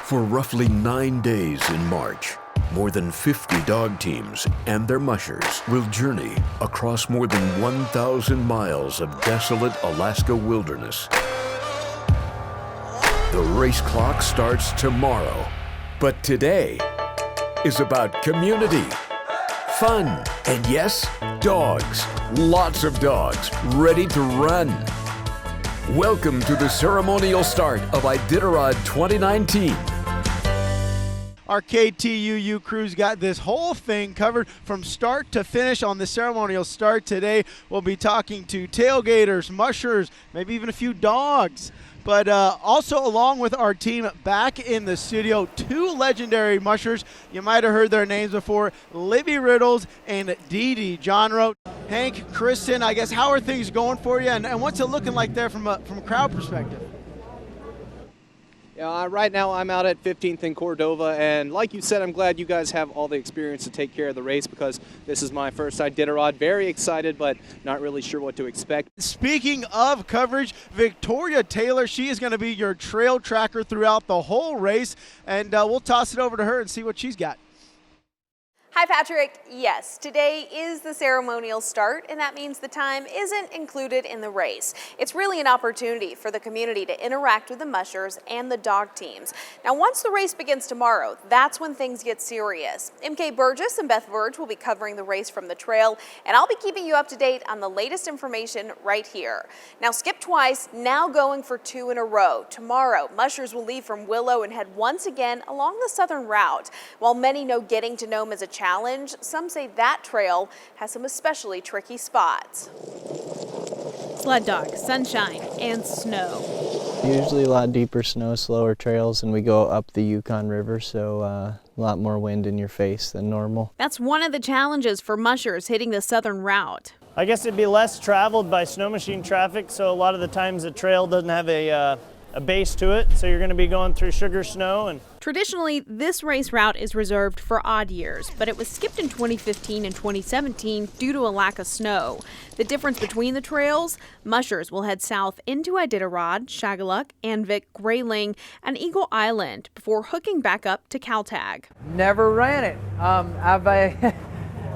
For roughly 9 days in March, more than 50 dog teams and their mushers will journey across more than 1,000 miles of desolate Alaska wilderness. The race clock starts tomorrow, but today is about community, fun, and yes, dogs. Lots of dogs ready to run. Welcome to the ceremonial start of Iditarod 2019. Our KTUU crew's got this whole thing covered from start to finish on the ceremonial start. Today we'll be talking to tailgaters, mushers, maybe even a few dogs. But also along with our team back in the studio, two legendary mushers. You might have heard their names before, Libby Riddles and Dee Dee Johnrow. Hank, Kristen, I guess, how are things going for you, and what's it looking like there from a crowd perspective? Yeah, right now I'm out at 15th in Cordova, and like you said, I'm glad you guys have all the experience to take care of the race because this is my first Iditarod. Very excited, but not really sure what to expect. Speaking of coverage, Victoria Taylor, she is going to be your trail tracker throughout the whole race, and we'll toss it over to her and see what she's got. Hi, Patrick. Yes, today is the ceremonial start, and that means the time isn't included in the race. It's really an opportunity for the community to interact with the mushers and the dog teams. Now, once the race begins tomorrow, that's when things get serious. MK Burgess and Beth Verge will be covering the race from the trail, and I'll be keeping you up to date on the latest information right here. Now, skip twice, now going for 2 in a row. Tomorrow, mushers will leave from Willow and head once again along the southern route. While many know getting to Nome is a challenge, some say that trail has some especially tricky spots. Sled dog, sunshine, and snow. Usually a lot deeper snow, slower trails, and we go up the Yukon River, so a lot more wind in your face than normal. That's one of the challenges for mushers hitting the southern route. I guess it'd be less traveled by snow machine traffic, so a lot of the times the trail doesn't have a base to it, so you're going to be going through sugar snow. And traditionally, this race route is reserved for odd years, but it was skipped in 2015 and 2017 due to a lack of snow. The difference between the trails, mushers will head south into Iditarod, Shagaluk, Anvik, Grayling, and Eagle Island before hooking back up to Caltag. Never ran it.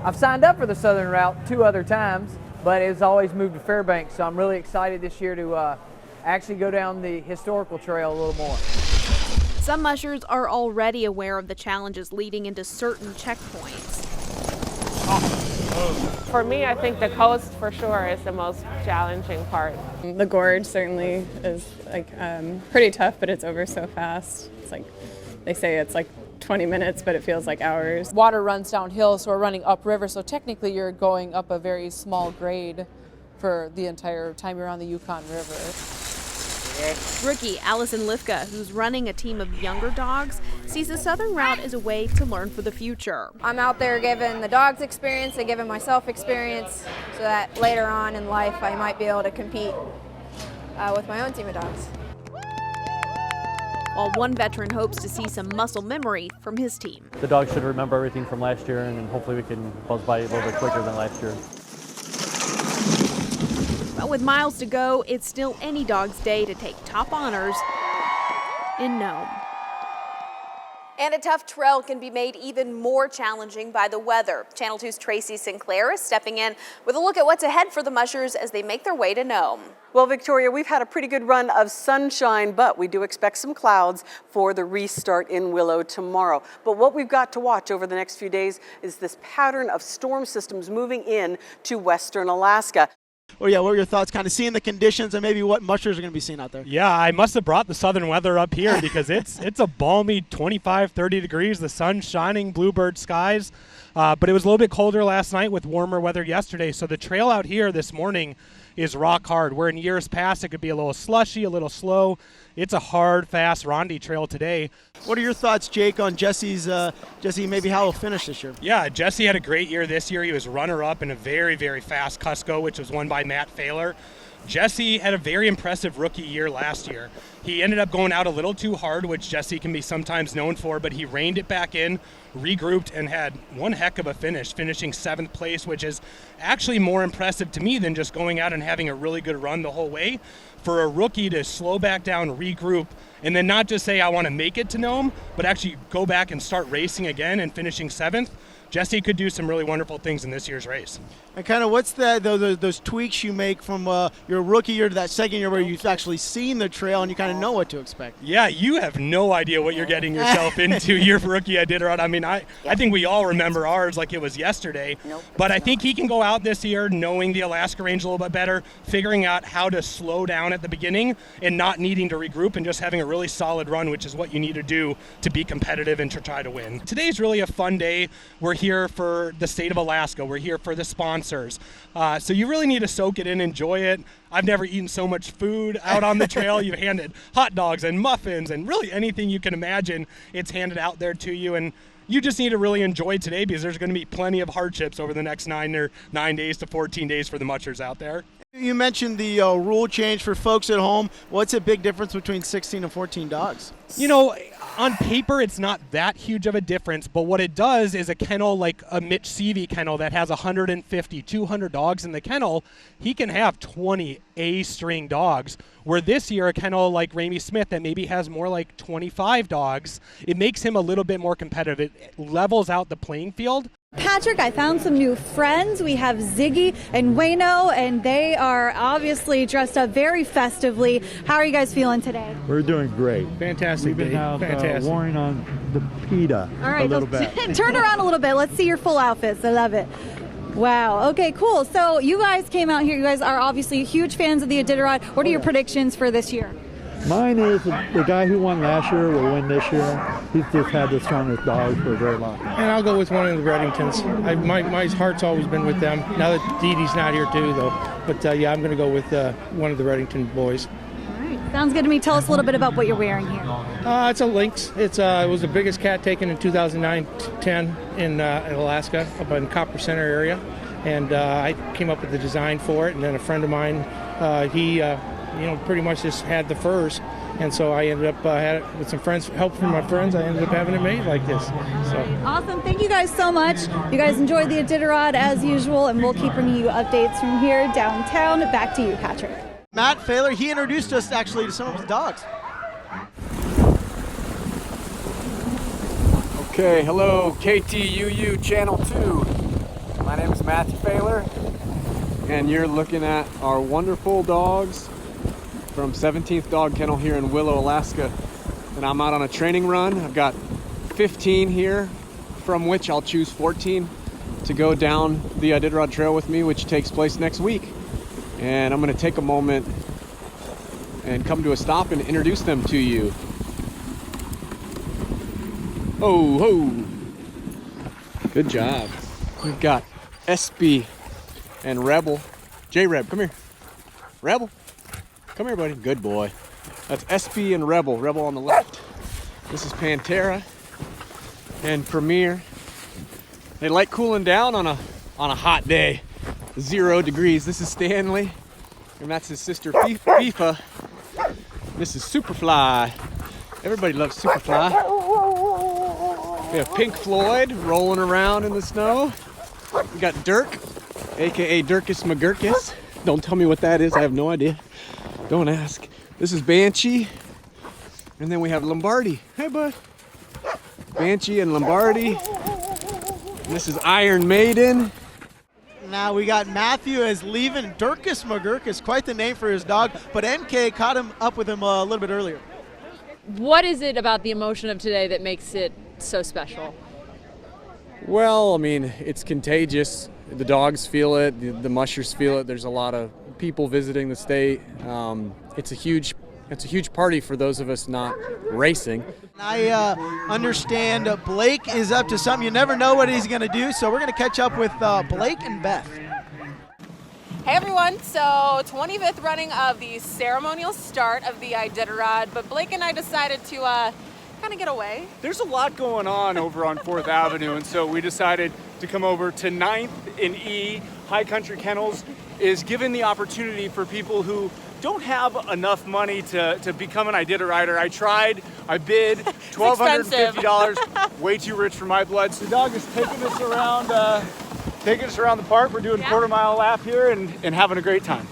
I've signed up for the southern route 2 other times, but it's always moved to Fairbanks, so I'm really excited this year to actually go down the historical trail a little more. Some mushers are already aware of the challenges leading into certain checkpoints. For me, I think the coast for sure is the most challenging part. The gorge certainly is pretty tough, but it's over so fast. It's like they say it's like 20 minutes, but it feels like hours. Water runs downhill, so we're running upriver, so technically you're going up a very small grade for the entire time you're on the Yukon River. Rookie Allison Lifka, who's running a team of younger dogs, sees the southern route as a way to learn for the future. I'm out there giving the dogs experience and giving myself experience so that later on in life I might be able to compete with my own team of dogs. While one veteran hopes to see some muscle memory from his team. The dogs should remember everything from last year, and hopefully we can buzz by a little bit quicker than last year. But with miles to go, it's still any dog's day to take top honors in Nome. And a tough trail can be made even more challenging by the weather. Channel 2's Tracy Sinclair is stepping in with a look at what's ahead for the mushers as they make their way to Nome. Well, Victoria, we've had a pretty good run of sunshine, but we do expect some clouds for the restart in Willow tomorrow. But what we've got to watch over the next few days is this pattern of storm systems moving in to western Alaska. Well, yeah, what are your thoughts, kind of seeing the conditions and maybe what mushers are going to be seeing out there? Yeah, I must have brought the southern weather up here because it's a balmy 25, 30 degrees, the sun's shining, bluebird skies. But it was a little bit colder last night with warmer weather yesterday. So the trail out here this morning is rock hard. Where in years past it could be a little slushy, a little slow. It's a hard, fast Rondi trail today. What are your thoughts, Jake, on Jesse, maybe how he'll finish this year? Yeah, Jesse had a great year this year. He was runner-up in a very, very fast Cusco, which was won by Matt Failer. Jesse had a very impressive rookie year last year. He ended up going out a little too hard, which Jesse can be sometimes known for, but he reined it back in, regrouped, and had one heck of a finish, finishing 7th place, which is actually more impressive to me than just going out and having a really good run the whole way. For a rookie to slow back down, regroup, and then not just say, I want to make it to Nome, but actually go back and start racing again and finishing 7th, Jesse could do some really wonderful things in this year's race. And kind of what's those tweaks you make from your rookie year to that second year where you've actually seen the trail and you kind of know what to expect? Yeah, you have no idea what you're getting yourself into your rookie Iditarod. I mean, I think we all remember ours like it was yesterday. But I think he can go out this year knowing the Alaska range a little bit better, figuring out how to slow down at the beginning and not needing to regroup and just having a really solid run, which is what you need to do to be competitive and to try to win. Today's really a fun day. We're here for the state of Alaska. We're here for the sponsors. So you really need to soak it in, enjoy it. I've never eaten so much food out on the trail. You've handed hot dogs and muffins and really anything you can imagine, it's handed out there to you. And you just need to really enjoy today because there's going to be plenty of hardships over the next 9 days to 14 days for the mushers out there. You mentioned the rule change for folks at home. What's a big difference between 16 and 14 dogs? You know, on paper, it's not that huge of a difference, but what it does is a kennel like a Mitch Seavey kennel that has 150, 200 dogs in the kennel, he can have 20 A-string dogs, where this year a kennel like Ramey Smith that maybe has more like 25 dogs, it makes him a little bit more competitive. It levels out the playing field. Patrick, I found some new friends. We have Ziggy and Wayno, and they are obviously dressed up very festively. How are you guys feeling today? We're doing great. Fantastic. We've been out worn on the PETA a little bit. Turn around a little bit. Let's see your full outfits. I love it. Wow. Okay, cool. So you guys came out here. You guys are obviously huge fans of the Iditarod. What are your predictions for this year? Mine is the guy who won last year will win this year. He's just had the strongest dogs for a very long time. And I'll go with one of the Reddingtons. My heart's always been with them. Now that Dee Dee's not here too, though. But yeah, I'm going to go with one of the Reddington boys. All right. Sounds good to me. Tell us a little bit about what you're wearing here. It's a lynx. It was the biggest cat taken in 2009-10 in Alaska, up in Copper Center area. And I came up with the design for it. And then a friend of mine, he pretty much just had the furs, and so I ended up had it with some friends, help from my friends. I ended up having it made like this. So awesome! Thank you guys so much. You guys enjoyed the Iditarod as usual, and we'll keep bringing you updates from here downtown. Back to you, Patrick. Matt Failer, he introduced us actually to some of his dogs. Okay, hello, KTUU Channel 2. My name is Matthew Failer, and you're looking at our wonderful dogs from 17th Dog Kennel here in Willow, Alaska. And I'm out on a training run. I've got 15 here, from which I'll choose 14 to go down the Iditarod Trail with me, which takes place next week. And I'm gonna take a moment and come to a stop and introduce them to you. Oh, ho! Good job. We've got SB and Rebel. J-Reb, come here. Rebel. Come here, buddy. Good boy. That's SB and Rebel. Rebel on the left. This is Pantera and Premier. They like cooling down on a hot day. 0 degrees. This is Stanley, and that's his sister FIFA. This is Superfly. Everybody loves Superfly. We have Pink Floyd rolling around in the snow. We got Dirk, aka Dirkus McGurkus. Don't tell me what that is. I have no idea. Don't ask. This is Banshee. And then we have Lombardi. Hey, bud. Banshee and Lombardi. And this is Iron Maiden. Now we got Matthew as leaving Dirkus McGurkus, quite the name for his dog, but NK caught him up with him a little bit earlier. What is it about the emotion of today that makes it so special? Well, I mean, it's contagious. The dogs feel it, the mushers feel it. There's a lot of people visiting the state. It's a huge party for those of us not racing. I understand Blake is up to something. You never know what he's going to do, so we're going to catch up with Blake and Beth. Hey everyone, so 25th running of the ceremonial start of the Iditarod, but Blake and I decided to kind of get away. There's a lot going on over on 4th Avenue, and so we decided to come over to 9th in E, High Country Kennels, is giving the opportunity for people who don't have enough money to become an Iditarod. I tried, I bid, $1,250, way too rich for my blood. So the dog is taking us around the park. We're doing a quarter-mile lap here and having a great time.